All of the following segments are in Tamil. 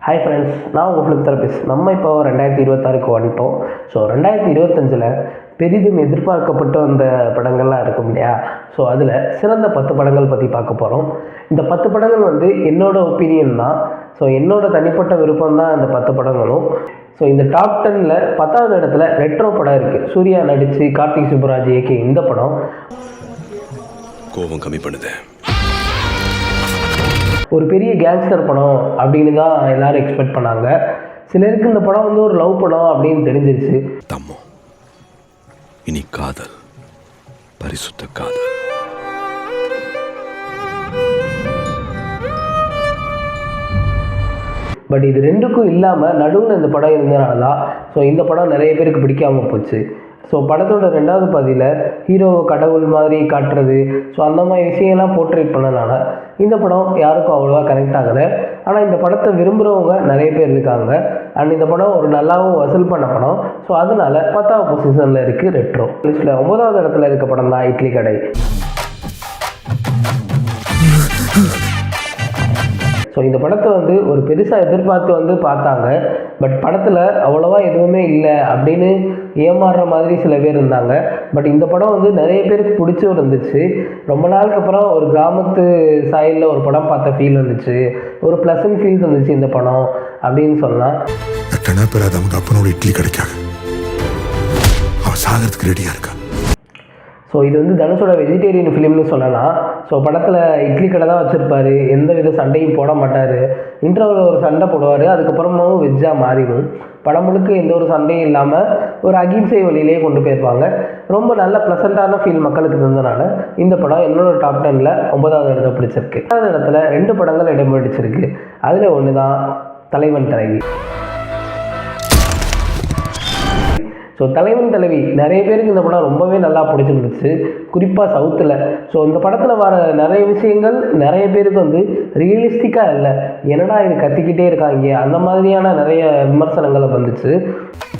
ஹாய் ஃப்ரெண்ட்ஸ், நான் உங்கள் ஃபிலிம் தெரபிஸ்ட். நம்ம இப்போ 2026க்கு வந்துட்டோம். ஸோ 2025 பெரிதும் எதிர்பார்க்கப்பட்டு வந்த படங்கள்லாம் இருக்கும் இல்லையா? ஸோ அதில் சிறந்த 10 படங்கள் பற்றி பார்க்க போகிறோம். இந்த 10 படங்கள் வந்து என்னோட ஒப்பீனியன் தான். ஸோ என்னோட தனிப்பட்ட விருப்பம் தான் இந்த 10 படங்களும். ஸோ இந்த டாப் 10ல் 10வது இடத்துல ரெட்ரோ படம் இருக்குது. சூர்யா நடித்து கார்த்திக் சுப்புராஜ் இயக்கி இந்த படம் கோபம் கம்மி பண்ணுது. ஒரு பெரிய கேங்ஸ்டர் படம் அப்படின்னு தான் எல்லாரும் எக்ஸ்பெக்ட் பண்ணாங்க. சிலருக்கு இந்த படம் வந்து ஒரு லவ் படம் அப்படின்னு தெரிஞ்சிருச்சு. தம்மோ இனி காதல், பரிசுத்த காதல். பட் இது ரெண்டுக்கும் இல்லாமல் நடுவில் இந்த படம் இருந்தனால தான் ஸோ இந்த படம் நிறைய பேருக்கு பிடிக்காமல் போச்சு. ஸோ படத்தோட 2வது பாதியில் ஹீரோவை கடவுள் மாதிரி காட்டுறது, ஸோ அந்த மாதிரி விஷயம்லாம் போர்ட்ரேட் பண்ணனால இந்த படம் யாருக்கும் அவ்வளோவா கனெக்ட் ஆகலை. ஆனால் இந்த படத்தை விரும்புகிறவங்க நிறைய பேர் இருக்காங்க. அண்ட் இந்த படம் ஒரு நல்லாவும் வசூல் பண்ண படம். ஸோ அதனால 10வது பொசிஷனில் இருக்குது ரெட்ரோ. லிஸ்ட்டில் 9வது இடத்துல இருக்க படம் தான் இட்லி கடை. ஸோ இந்த படத்தை வந்து ஒரு பெருசாக எதிர்பார்த்து வந்து பார்த்தாங்க. பட் படத்தில் அவ்வளோவா எதுவுமே இல்லை அப்படின்னு ஏமாறுற மாதிரி சில பேர் இருந்தாங்க. பட் இந்த படம் வந்து நிறைய பேருக்கு பிடிச்சும் இருந்துச்சு. ரொம்ப நாளுக்கு அப்புறம் ஒரு கிராமத்து சாயலில் ஒரு படம் பார்த்த ஃபீல் வந்துச்சு. ஒரு ப்ளசன்ட் ஃபீல் இருந்துச்சு இந்த படம் அப்படின்னு சொல்லலாம். அப்பனோட இட்லி கிடைக்காது, அவன் சாகிறதுக்கு ரெடியாக இருக்கா. ஸோ இது வந்து தனுஷோட வெஜிடேரியன் ஃபிலிம்னு சொல்லலாம். ஸோ படத்தில் இட்லி கடை தான் வச்சுருப்பார், எந்த வித சண்டையும் போட மாட்டார். இன்டர்வலில் ஒரு சண்டை போடுவார், அதுக்கப்புறமும் வெஜ்ஜாக மாறிடும். படம் முழுக்க எந்த ஒரு சண்டையும் இல்லாமல் ஒரு அகிம்சை வழியிலே கொண்டு போயிருப்பாங்க. ரொம்ப நல்ல ப்ளசண்ட்டான ஃபீல் மக்களுக்கு இருந்ததுனால இந்த படம் என்னோட டாப் 10ல் 9வது இடத்த பிடிச்சிருக்கு. 9வது இடத்துல 2 படங்கள் இடம் பிடிச்சிருக்கு. அதில் ஒன்று தான் தலைவன் தலைவி. ஸோ தலைவன் தலைவி நிறைய பேருக்கு இந்த படம் ரொம்பவே நல்லா பிடிச்சிருந்துச்சு, குறிப்பாக சவுத்தில். ஸோ இந்த படத்தில் வர நிறைய விஷயங்கள் நிறைய பேருக்கு வந்து ரியலிஸ்டிக்காக இல்லை, என்னடா இது கத்திக்கிட்டே இருக்காங்க அந்த மாதிரியான நிறைய விமர்சனங்களை வந்துச்சு.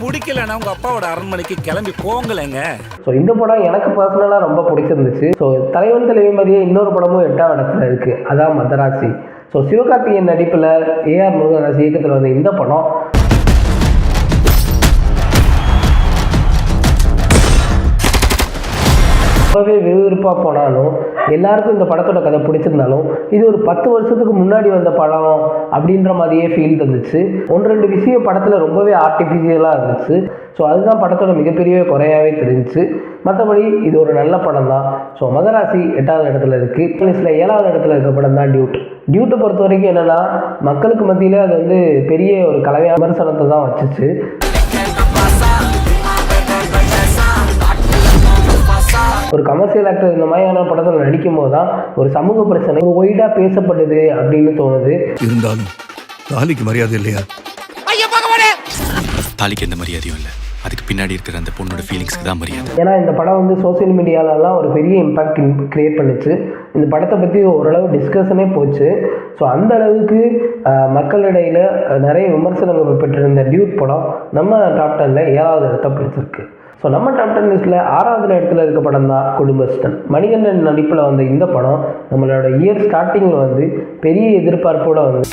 பிடிக்கலன்னா உங்கள் அப்பாவோட அரண்மனைக்கு கிளம்பி போங்கலைங்க. ஸோ இந்த படம் எனக்கு பர்சனலாக ரொம்ப பிடிச்சிருந்துச்சு. ஸோ தலைவன் தலைவி மாதிரியே இன்னொரு படமும் 8வது இடத்துல இருக்குது, அதான் மதராசி. ஸோ சிவகார்த்திகேயன் நடிப்பில் ஏஆர் முருகதாஸ் இயக்கத்தில் வந்த இந்த படம் ரொம்பவே விறுவிறுப்பாக போனாலும் எல்லாருக்கும் இந்த படத்தோட கதை பிடிச்சிருந்தாலும் இது ஒரு 10 வருஷத்துக்கு முன்னாடி வந்த படம் அப்படின்ற மாதிரியே ஃபீல் தந்துச்சு. 1-2 விஷயம் படத்தில் ரொம்பவே ஆர்டிஃபிஷியலாக இருந்துச்சு. ஸோ அதுதான் படத்தோட மிகப்பெரிய குறையாகவே தெரிஞ்சிச்சு. மற்றபடி இது ஒரு நல்ல படம் தான். ஸோ மதராசி 8வது இடத்துல இருக்குது. லிஸ்ட்டில் 7வது இடத்துல இருக்க படம் தான் டியூட். டியூட்டை பொறுத்த வரைக்கும் என்னென்னா மக்களுக்கு மத்தியில் அது வந்து பெரிய ஒரு கலவையான விமர்சனத்தை தான் வச்சுச்சு. ஒரு கமர்ஷியல் ஆக்டர் இந்த மாதிரியான படத்தில் நடிக்கும் போது தான் ஒரு சமூக பிரச்சனை ஒய்டாக பேசப்படுது அப்படின்னு தோணுது. இருந்தாலும் தாலிக்கு மரியாதை இல்லையா? தாலிக்கு எந்த மரியாதையும் இல்லை, அதுக்கு பின்னாடி இருக்கிற அந்த பொண்ணோட ஃபீலிங்ஸ்க்கு தான் மரியாதை. ஏன்னா இந்த படம் வந்து சோசியல் மீடியாலலாம் ஒரு பெரிய இம்பாக்ட் கிரியேட் பண்ணிச்சு. இந்த படத்தை பற்றி ஓரளவு டிஸ்கஷனே போச்சு. ஸோ அந்த அளவுக்கு மக்களிடையில் நிறைய விமர்சனங்கள் பெற்றிருந்த டியூட் படம் நம்ம டாப் 10ல் 7வது இடத்த பிடிச்சிருக்கு. ஸோ நம்ம டாப் 10 லிஸ்ட்டில் 6வது இடத்துல இருக்க படம் தான் குடும்பஸ்டன். மணிகண்டன் நடிப்பில் வந்த இந்த படம் நம்மளோட இயர் ஸ்டார்டிங்கில் வந்து பெரிய எதிர்பார்ப்போடு வந்து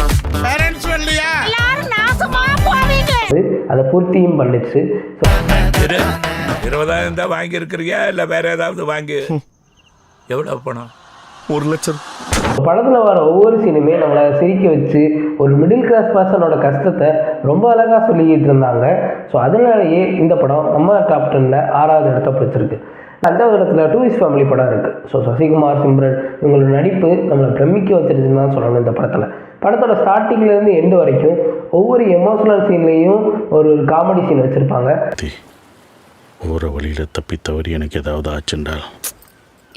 அதை பூர்த்தியும் பண்ணிச்சு. 20,000 தான் வாங்கியிருக்கிறியா இல்லை வேற ஏதாவது வாங்கி? எவ்வளோ பணம்? 1 லட்சம். படத்தில் வர ஒவ்வொரு சீனுமே நம்மளை சிரிக்க வச்சு ஒரு மிடில் கிளாஸ் பர்சனோட கஷ்டத்தை ரொம்ப அழகாக சொல்லிக்கிட்டு இருந்தாங்க. ஸோ அதனாலேயே இந்த படம் நம்ம டாப் 10ல் 6வது இடத்த பிடிச்சிருக்கு. 5வது இடத்துல டூரிஸ்ட் ஃபேமிலி படம் இருக்குது. ஸோ சசிகுமார், சிம்ரன் இவங்களோட நடிப்பு நம்மளை பிரமிக்க வச்சிருச்சுன்னு தான் சொல்லணும். இந்த படத்தோட ஸ்டார்டிங்லேருந்து எண்டு வரைக்கும் ஒவ்வொரு எமோஷனல் சீன்லேயும் ஒரு காமெடி சீன் வச்சுருப்பாங்க. ஒரு வழியில் தப்பித்தவரி எனக்கு ஏதாவது ஆச்சுண்டால்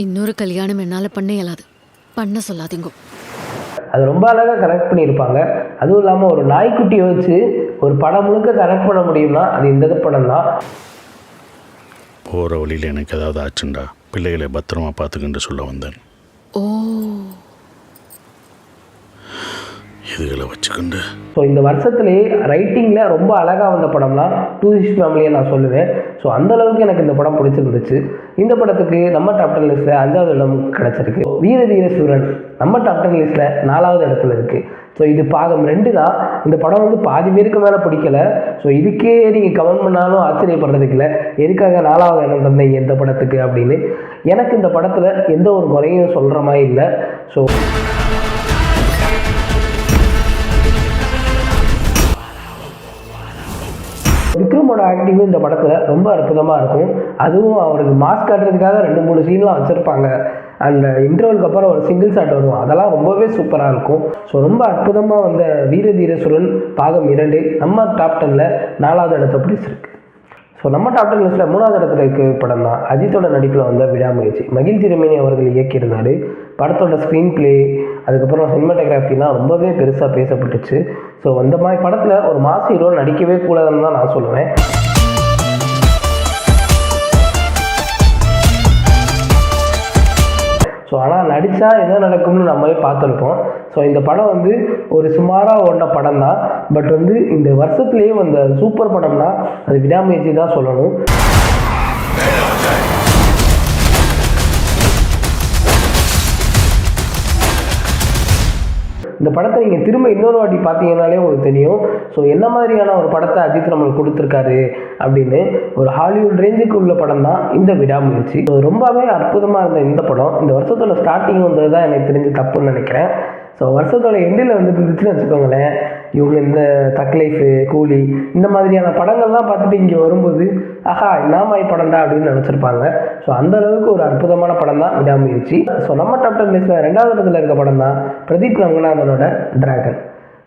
இன்னொரு கல்யாணம் என்னால் பண்ண இயலாது, பண்ண சொல்லாதீங்க. அது ரொம்ப அழகாக கனெக்ட் பண்ணியிருப்பாங்க. அதுவும் இல்லாமல் ஒரு நாய்க்குட்டியை வச்சு ஒரு படம் முழுக்க கனெக்ட் பண்ண முடியும்னா அது இந்த படம் தான். போகிற வழியில் எனக்கு ஏதாவது ஆச்சுண்டா பிள்ளைகளை பத்திரமா பார்த்துக்கிட்டு சொல்ல வந்தேன். ஓ, இதுகளை வச்சுக்கொண்டு ஸோ இந்த வருஷத்துலேயே ரைட்டிங்கில் ரொம்ப அழகாக வந்த படம்னா டூரிஸ்ட் ஃபேமிலியை நான் சொல்லுவேன். ஸோ அந்தளவுக்கு எனக்கு இந்த படம் பிடிச்சிருந்துச்சு. இந்த படத்துக்கு நம்ம டாப் 10 லிஸ்ட்டில் 5வது இடம் கிடச்சிருக்கு. வீர தீர சூரன் நம்ம டாப் 10 லிஸ்ட்டில் 4வது இடத்துல இருக்குது. ஸோ இது பாகம் 2 தான். இந்த படம் வந்து பாதி பேருக்கு மேலே பிடிக்கல. ஸோ இதுக்கே நீங்கள் கமெண்ட் பண்ணாலும் ஆச்சரியப்படுறதுக்கு இல்லை, எதுக்காக 4வது இடம் தந்தீங்க இந்த படத்துக்கு அப்படின்னு. எனக்கு இந்த படத்தில் எந்த ஒரு குறையும் சொல்கிற மாதிரி இல்லை. ஸோ விக்ரமோட ஆக்டிங்கும் இந்த படத்தில் ரொம்ப அற்புதமாக இருக்கும். அதுவும் அவருக்கு மாஸ்க் காட்டுறதுக்காக 2-3 சீன்லாம் வச்சுருப்பாங்க. அந்த இன்டர்வலுக்கு அப்புறம் ஒரு சிங்கிள் ஷாட் வரும், அதெல்லாம் ரொம்பவே சூப்பராக இருக்கும். ஸோ ரொம்ப அற்புதமாக வந்த வீரதீரசுரன் பாகம் 2 நம்ம டாப் 10ல் 4வது இடத்தை பிடிச்சிருக்கு. ஸோ நம்ம டாப் 10 லிஸ்ட்டில் 3வது இடத்துல இருக்க படம் தான் அஜித்தோட நடிப்பில் வந்த விடாமுயற்சி. மகிழ் திருமேனி அவர்கள் இயக்கியிருந்தார். படத்தோட ஸ்க்ரீன் பிளே அதுக்கப்புறம் சினிமாட்டோகிராஃபிலாம் ரொம்பவே பெருசாக பேசப்பட்டுச்சு. ஸோ அந்த மாதிரி படத்தில் ஒரு மாஸ் ஹீரோ நடிக்கவே கூடாதுன்னு தான் நான் சொல்லுவேன். ஸோ ஆனால் நடித்தா என்ன நடக்கும்னு நம்மளே பார்த்துருப்போம். ஸோ இந்த படம் வந்து ஒரு சுமாராக ஓடின படம் தான். பட் வந்து இந்த வருஷத்துலேயே வந்த சூப்பர் படம்னா அது விடாமுயற்சி தான் சொல்லணும். இந்த படத்தை நீங்கள் திரும்ப இன்னொரு வாட்டி பார்த்தீங்கன்னாலே உங்களுக்கு தெரியும். ஸோ என்ன மாதிரியான ஒரு படத்தை அஜித் நம்மளுக்கு கொடுத்துருக்காரு அப்படின்னு. ஒரு ஹாலிவுட் ரேஞ்சுக்கு உள்ள படம் தான் இந்த விடாமுயற்சி. ஸோ ரொம்பவே அற்புதமாக இருந்த இந்த படம் இந்த வருஷத்தோட ஸ்டார்டிங் வந்தது தான் எனக்கு தெரிஞ்சு தப்புன்னு நினைக்கிறேன். ஸோ வருஷத்தோட எண்டில் வந்து இருந்துச்சுன்னு வச்சுக்கோங்களேன், இவங்க இந்த தக் லைஃபு, கூலி இந்த மாதிரியான படங்கள்லாம் பார்த்துட்டு இங்கே வரும்போது ஆஹா நாமாய் படம்டா அப்படின்னு நினச்சிருப்பாங்க. ஸோ அந்தளவுக்கு ஒரு அற்புதமான படம் தான் விடாமுயற்சி. ஸோ நம்ம டாப் 10 லிஸ்ட்டில் 2வது இடத்துல இருக்க படம் தான் பிரதீப் ரங்கநாதனோட டிராகன்.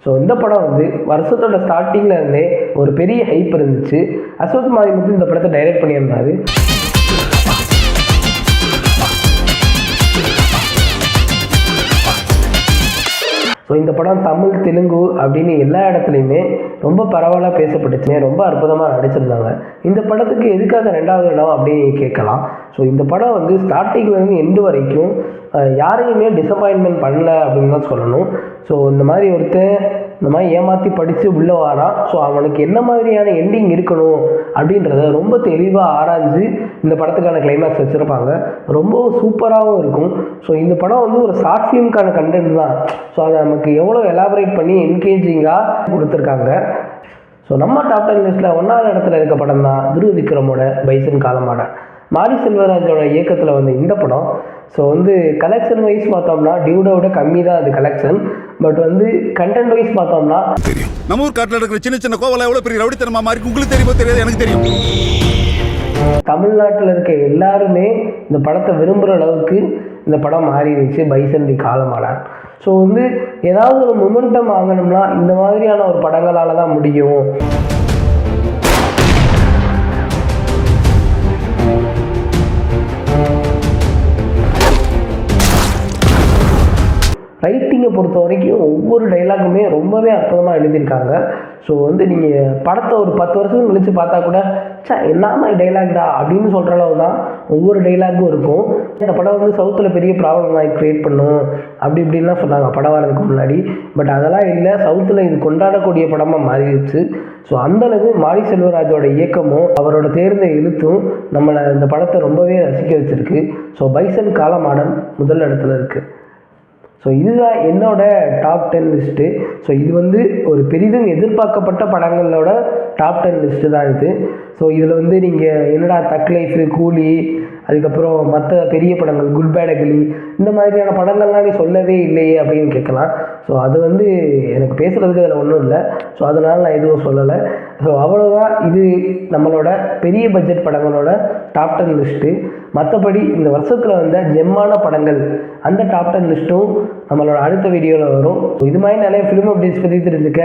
ஸோ இந்த படம் வந்து வருஷத்தோட ஸ்டார்டிங்கில் இருந்தே ஒரு பெரிய ஹைப் இருந்துச்சு. அஸ்வத் மாரிமுத்து இந்த படத்தை டைரக்ட் பண்ணியிருந்தார். ஸோ இந்த படம் தமிழ், தெலுங்கு அப்படின்னு எல்லா இடத்துலையுமே ரொம்ப பரவலாக பேசப்பட்டுச்சு. ரொம்ப அற்புதமாக நடிச்சிருந்தாங்க. இந்த படத்துக்கு எதுக்காக 2வது இடம் அப்படின்னு கேட்கலாம். ஸோ இந்த படம் வந்து ஸ்டார்டிங்லேருந்து எண்டு வரைக்கும் யாரையுமே டிசப்பாயின்மெண்ட் பண்ணல அப்படின்னு தான் சொல்லணும். ஸோ இந்த மாதிரி ஒருத்தன் இந்த மாதிரி ஏமாற்றி படித்து உள்ளே வரான். ஸோ அவனுக்கு என்ன மாதிரியான எண்டிங் இருக்கணும் அப்படின்றத ரொம்ப தெளிவாக ஆராய்ஞ்சு இந்த படத்துக்கான கிளைமேக்ஸ் வச்சுருப்பாங்க. ரொம்ப சூப்பராகவும் இருக்கும். ஸோ இந்த படம் வந்து ஒரு ஷார்ட் ஃபிலிம்க்கான கண்டென்ட் தான். ஸோ அதை நமக்கு எவ்வளோ எலாபரேட் பண்ணி என்கேஜிங்காக கொடுத்துருக்காங்க. ஸோ நம்ம டாப் 10 லிஸ்ட்டில் 1வது இடத்துல இருக்க படம் தான் துருவ விக்ரமோட பைசன் காலமாட. மாரி செல்வராஜோட இயக்கத்தில் வந்து இந்த படம் ஸோ வந்து கலெக்ஷன் வைஸ் பார்த்தோம்னா டியூடோட கம்மி தான் அது கலெக்ஷன். பட் வந்து கண்டென்ட் வைஸ் பார்த்தோம்னா தெரியும். நம்ம ஊர் காட்டில் இருக்கிற சின்ன சின்ன கோவலை எவ்வளோ பெரிய ரவுடித்தனமா மாதிரி உங்களுக்கு தெரியுமோ தெரியாது, எனக்கு தெரியும். தமிழ்நாட்டில் இருக்க எல்லாருமே இந்த படத்தை விரும்புகிற அளவுக்கு இந்த படம் மாறிடுச்சு. பைசன் தி காலமாடான். ஸோ வந்து ஏதாவது ஒரு மொமெண்டம் ஆகணும்னா இந்த மாதிரியான ஒரு படங்களால் தான் முடியும். ரைட்டிங்கை பொறுத்த வரைக்கும் ஒவ்வொரு டைலாகுமே ரொம்பவே அற்புதமாக எழுதியிருக்காங்க. ஸோ வந்து நீங்கள் படத்தை ஒரு 10 வருஷம் கழித்து பார்த்தா கூட என்ன டைலாக்டா அப்படின்னு சொல்கிற அளவு தான் ஒவ்வொரு டைலாக்கும் இருக்கும். இந்த படம் வந்து சவுத்தில் பெரிய ப்ராப்ளம் தான் க்ரியேட் பண்ணும் அப்படி இப்படின்லாம் சொன்னாங்க படம் வரதுக்கு முன்னாடி. பட் அதெல்லாம் இல்லை, சவுத்தில் இது கொண்டாடக்கூடிய படமாக மாறிடுச்சு. ஸோ அந்தளவு மாரி செல்வராஜோட இயக்கமும் அவரோட தேர்ந்த எழுத்தும் நம்மளை இந்த படத்தை ரொம்பவே ரசிக்க வச்சுருக்கு. ஸோ பைசன் காலமாடன் முதல் இடத்துல இருக்குது. ஸோ இதுதான் என்னோட டாப் 10 லிஸ்ட்டு. ஸோ இது வந்து ஒரு பெரிதும் எதிர்பார்க்கப்பட்ட படங்களோட டாப் 10 லிஸ்ட்டு தான் இது. ஸோ இதில் வந்து நீங்கள் என்னடா தக் லைஃபு, கூலி, அதுக்கப்புறம் மற்ற பெரிய படங்கள் குட் பேட் அக்லி இந்த மாதிரியான படங்கள்லாம் நீ சொல்லவே இல்லையே அப்படின்னு கேட்கலாம். ஸோ அது வந்து எனக்கு பேசுகிறதுக்கு அதில் ஒன்றும் இல்லை. ஸோ அதனால் நான் எதுவும் சொல்லலை. ஸோ அவ்வளோதான் இது நம்மளோட பெரிய பட்ஜெட் படங்களோட டாப் 10 லிஸ்ட்டு. மற்றபடி இந்த வருஷத்தில் வந்த ஜெம்மான படங்கள் அந்த டாப் 10 லிஸ்ட்டும் நம்மளோட அடுத்த வீடியோவில் வரும். இது மாதிரி நிறைய ஃபிலிம் அப்டேட்ஸ் பற்றி தெரிஞ்சுக்க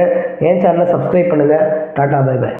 என் சேனலை சப்ஸ்கிரைப் பண்ணுங்கள். Tata bye by.